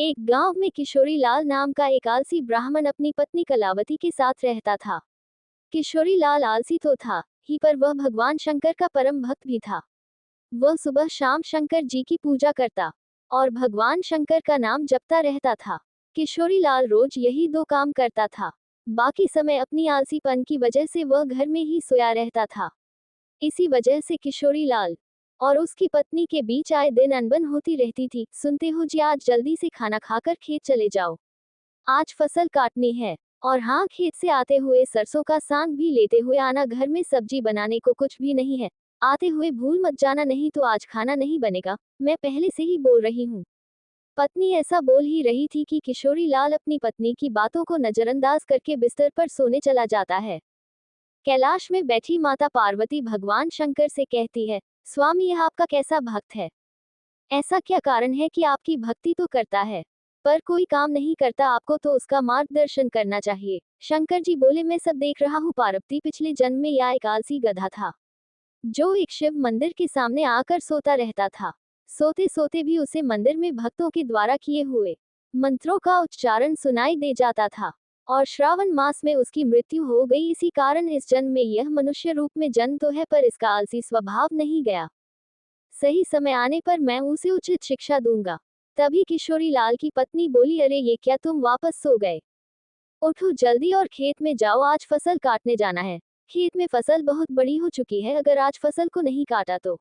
एक गांव में किशोरी लाल नाम का एक आलसी ब्राह्मण अपनी पत्नी कलावती के साथ रहता था। किशोरी लाल आलसी तो था ही, पर वह भगवान शंकर का परम भक्त भी था। वह सुबह शाम शंकर जी की पूजा करता और भगवान शंकर का नाम जपता रहता था। किशोरी लाल रोज यही दो काम करता था। बाकी समय अपनी आलसीपन की वजह से वह घर में ही सोया रहता था। इसी वजह से किशोरी लाल और उसकी पत्नी के बीच आए दिन अनबन होती रहती थी। सुनते हो जी, आज जल्दी से खाना खाकर खेत चले जाओ, आज फसल काटनी है। और हाँ, खेत से आते हुए सरसों का साग भी लेते हुए आना, घर में सब्जी बनाने को कुछ भी नहीं है, आते हुए भूल मत जाना, नहीं तो आज खाना नहीं बनेगा, मैं पहले से ही बोल रही हूँ। पत्नी ऐसा बोल ही रही थी कि किशोरी लाल अपनी पत्नी की बातों को नजरअंदाज करके बिस्तर पर सोने चला जाता है। कैलाश में बैठी माता पार्वती भगवान शंकर से कहती है, स्वामी, यह आपका कैसा भक्त है? ऐसा क्या कारण है कि आपकी भक्ति तो करता है पर कोई काम नहीं करता, आपको तो उसका मार्गदर्शन करना चाहिए। शंकर जी बोले, मैं सब देख रहा हूँ पार्वती, पिछले जन्म में यह एक आलसी गधा था जो एक शिव मंदिर के सामने आकर सोता रहता था। सोते सोते भी उसे मंदिर में भक्तों के द्वारा किए हुए मंत्रों का उच्चारण सुनाई दे जाता था और श्रावण मास में उसकी मृत्यु हो गई। इसी कारण इस जन्म में यह मनुष्य रूप में जन्म तो है, पर इसका आलसी स्वभाव नहीं गया। सही समय आने पर मैं उसे उचित शिक्षा दूंगा। तभी किशोरी लाल की पत्नी बोली, अरे ये क्या, तुम वापस सो गए? उठो जल्दी और खेत में जाओ, आज फसल काटने जाना है। खेत में फसल बहुत बड़ी हो चुकी है, अगर आज फसल को नहीं काटा तो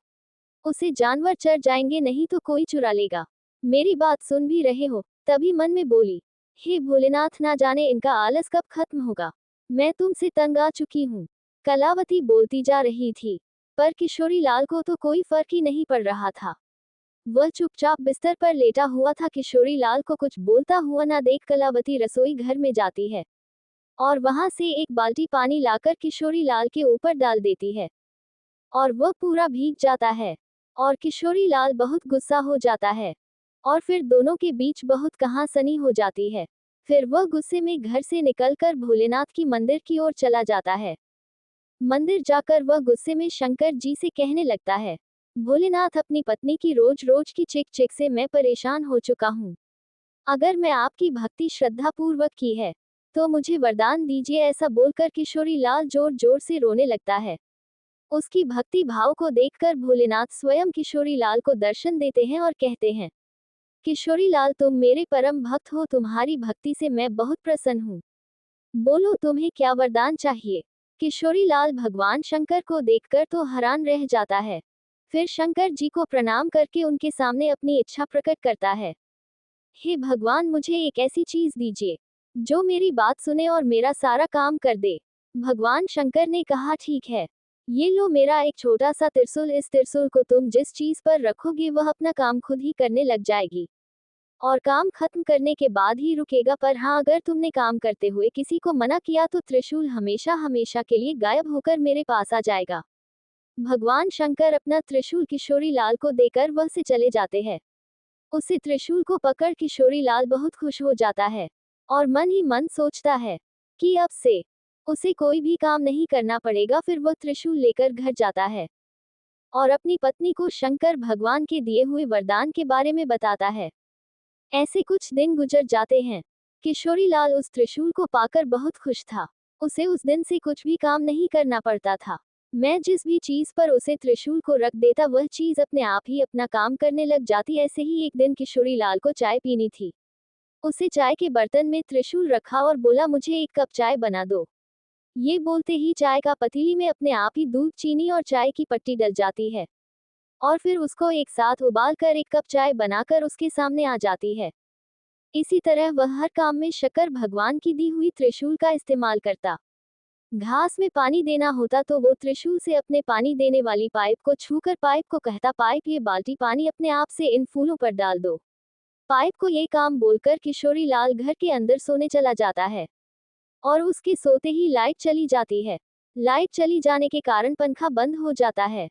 उसे जानवर चर जाएंगे, नहीं तो कोई चुरा लेगा। मेरी बात सुन भी रहे हो? तभी मन में बोली, हे भोलेनाथ, ना जाने इनका आलस कब खत्म होगा, मैं तुमसे तंग आ चुकी हूँ। कलावती बोलती जा रही थी पर किशोरी लाल को तो कोई फर्क ही नहीं पड़ रहा था। वह चुपचाप बिस्तर पर लेटा हुआ था। किशोरी लाल को कुछ बोलता हुआ ना देख कलावती रसोई घर में जाती है और वहां से एक बाल्टी पानी लाकर किशोरी लाल के ऊपर डाल देती है और वह पूरा भीग जाता है और किशोरी लाल बहुत गुस्सा हो जाता है और फिर दोनों के बीच बहुत कहासुनी हो जाती है। फिर वह गुस्से में घर से निकलकर भोलेनाथ की मंदिर की ओर चला जाता है। मंदिर जाकर वह गुस्से में शंकर जी से कहने लगता है, भोलेनाथ, अपनी पत्नी की रोज रोज की चिक चिक से मैं परेशान हो चुका हूँ। अगर मैं आपकी भक्ति श्रद्धा पूर्वक की है तो मुझे वरदान दीजिए। ऐसा बोलकर किशोरी लाल जोर जोर से रोने लगता है। उसकी भक्ति भाव को देखकर भोलेनाथ स्वयं किशोरी लाल को दर्शन देते हैं और कहते हैं, किशोरी लाल, तुम मेरे परम भक्त हो, तुम्हारी भक्ति से मैं बहुत प्रसन्न हूँ। बोलो, तुम्हें क्या वरदान चाहिए? किशोरी लाल भगवान शंकर को देखकर तो हैरान रह जाता है। फिर शंकर जी को प्रणाम करके उनके सामने अपनी इच्छा प्रकट करता है, हे भगवान, मुझे एक ऐसी चीज दीजिए जो मेरी बात सुने और मेरा सारा काम कर दे। भगवान शंकर ने कहा, ठीक है, ये लो मेरा एक छोटा सा त्रिशूल, इस त्रिशूल को तुम जिस चीज पर रखोगे वह अपना काम खुद ही करने लग जाएगी और काम खत्म करने के बाद ही रुकेगा। पर हाँ, अगर तुमने काम करते हुए किसी को मना किया तो त्रिशूल हमेशा हमेशा के लिए गायब होकर मेरे पास आ जाएगा। भगवान शंकर अपना त्रिशूल किशोरी लाल को देकर वह से चले जाते हैं। उसे त्रिशूल को पकड़ किशोरी लाल बहुत खुश हो जाता है और मन ही मन सोचता है कि अब से उसे कोई भी काम नहीं करना पड़ेगा। फिर वह त्रिशूल लेकर घर जाता है और अपनी पत्नी को शंकर भगवान के दिए हुए वरदान के बारे में बताता है। ऐसे कुछ दिन गुजर जाते हैं। किशोरी लाल उस त्रिशूल को पाकर बहुत खुश था। उसे उस दिन से कुछ भी काम नहीं करना पड़ता था। मैं जिस भी चीज पर उसे त्रिशूल को रख देता वह चीज अपने आप ही अपना काम करने लग जाती। ऐसे ही एक दिन किशोरी लाल को चाय पीनी थी। उसे चाय के बर्तन में त्रिशूल रखा और बोला, मुझे एक कप चाय बना दो। ये बोलते ही चाय का पतीली में अपने आप ही दूध, चीनी और चाय की पत्ती डल जाती है और फिर उसको एक साथ उबाल कर एक कप चाय बनाकर उसके सामने आ जाती है। इसी तरह वह हर काम में शंकर भगवान की दी हुई त्रिशूल का इस्तेमाल करता। घास में पानी देना होता तो वो त्रिशूल से अपने पानी देने वाली पाइप को छूकर पाइप को कहता, पाइप, ये बाल्टी पानी अपने आप से इन फूलों पर डाल दो। पाइप को ये काम बोलकर किशोरी लाल घर के अंदर सोने चला जाता है और उसके सोते ही लाइट चली जाती है। लाइट चली जाने के कारण पंखा बंद हो जाता है,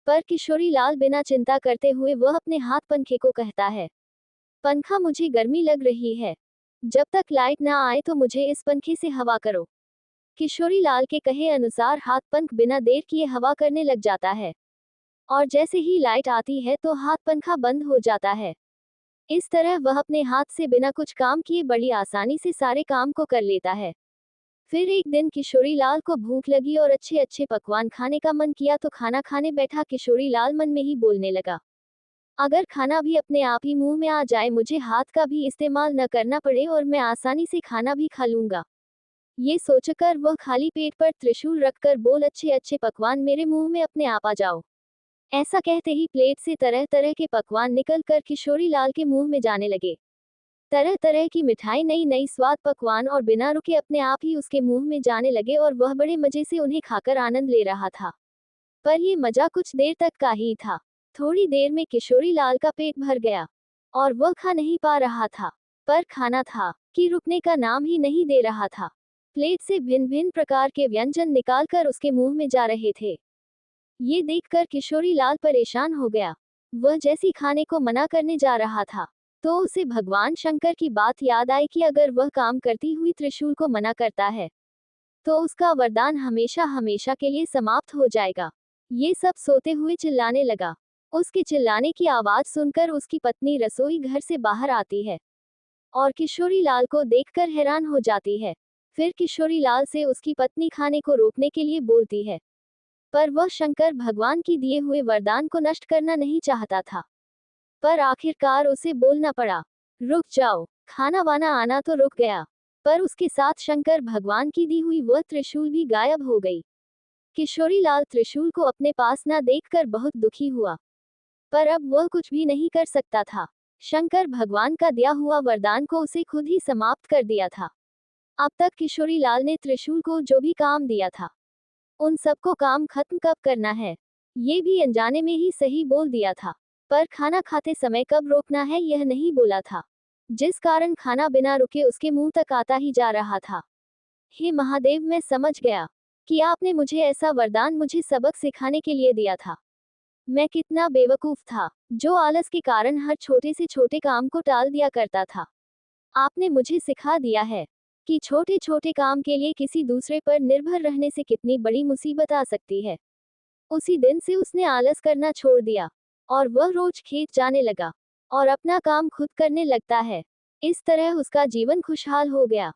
पर किशोरी लाल बिना चिंता करते हुए वह अपने हाथ पंखे को कहता है, पंखा, मुझे गर्मी लग रही है, जब तक लाइट ना आए तो मुझे इस पंखे से हवा करो। किशोरी लाल के कहे अनुसार हाथ पंख बिना देर किए हवा करने लग जाता है और जैसे ही लाइट आती है तो हाथ पंखा बंद हो जाता है। इस तरह वह अपने हाथ से बिना कुछ काम किए बड़ी आसानी से सारे काम को कर लेता है। फिर एक दिन किशोरी लाल को भूख लगी और अच्छे अच्छे पकवान खाने का मन किया, तो खाना खाने बैठा किशोरी लाल मन में ही बोलने लगा, अगर खाना भी अपने आप ही मुंह में आ जाए, मुझे हाथ का भी इस्तेमाल न करना पड़े और मैं आसानी से खाना भी खा लूंगा। ये सोचकर वह खाली पेट पर त्रिशूल रखकर बोल, अच्छे अच्छे पकवान मेरे मुंह में अपने आप आ जाओ। ऐसा कहते ही प्लेट से तरह तरह के पकवान निकलकर किशोरी लाल के मुंह में जाने लगे। तरह तरह की मिठाई, नई नई स्वाद पकवान और बिना रुके अपने आप ही उसके मुंह में जाने लगे और वह बड़े मजे से उन्हें खाकर आनंद ले रहा था। पर ये मजा कुछ देर तक का ही था। थोड़ी देर में किशोरी लाल का पेट भर गया और वह खा नहीं पा रहा था। पर खाना था कि रुकने का नाम ही नहीं दे रहा था। प्लेट से भिन्न भिन्न प्रकार के व्यंजन निकालकर उसके मुंह में जा रहे थे। ये देखकर किशोरी लाल परेशान हो गया। वह जैसी खाने को मना करने जा रहा था, तो उसे भगवान शंकर की बात याद आई कि अगर वह काम करती हुई त्रिशूल को मना करता है, तो उसका वरदान हमेशा हमेशा के लिए समाप्त हो जाएगा। ये सब सोते हुए चिल्लाने लगा। उसके चिल्लाने की आवाज सुनकर उसकी पत्नी रसोई घर से बाहर आती है और किशोरी लाल को देखकर हैरान हो जाती है। फिर किशोरी लाल से उसकी पत्नी खाने को रोकने के लिए बोलती है, पर वह शंकर भगवान की दिए हुए वरदान को नष्ट करना नहीं चाहता था। पर आखिरकार उसे बोलना पड़ा, रुक जाओ। खाना वाना आना तो रुक गया, पर उसके साथ शंकर भगवान की दी हुई वह त्रिशूल भी गायब हो गई। किशोरी लाल त्रिशूल को अपने पास न देखकर बहुत दुखी हुआ, पर अब वह कुछ भी नहीं कर सकता था। शंकर भगवान का दिया हुआ वरदान को उसे खुद ही समाप्त कर दिया था। अब तक किशोरी लाल ने त्रिशूल को जो भी काम दिया था, उन सबको काम खत्म कब करना है, ये भी अनजाने में ही सही बोल दिया था। पर खाना खाते समय कब रोकना है यह नहीं बोला था, जिस कारण खाना बिना रुके उसके मुंह तक आता ही जा रहा था। हे महादेव, मैं समझ गया कि आपने मुझे ऐसा वरदान मुझे सबक सिखाने के लिए दिया था। मैं कितना बेवकूफ था, जो आलस के कारण हर छोटे से छोटे काम को टाल दिया करता था। आपने मुझे सिखा दिया है कि छोटे छोटे काम के लिए किसी दूसरे पर निर्भर रहने से कितनी बड़ी मुसीबत आ सकती है। उसी दिन से उसने आलस करना छोड़ दिया और वह रोज खेत जाने लगा और अपना काम खुद करने लगता है। इस तरह उसका जीवन खुशहाल हो गया।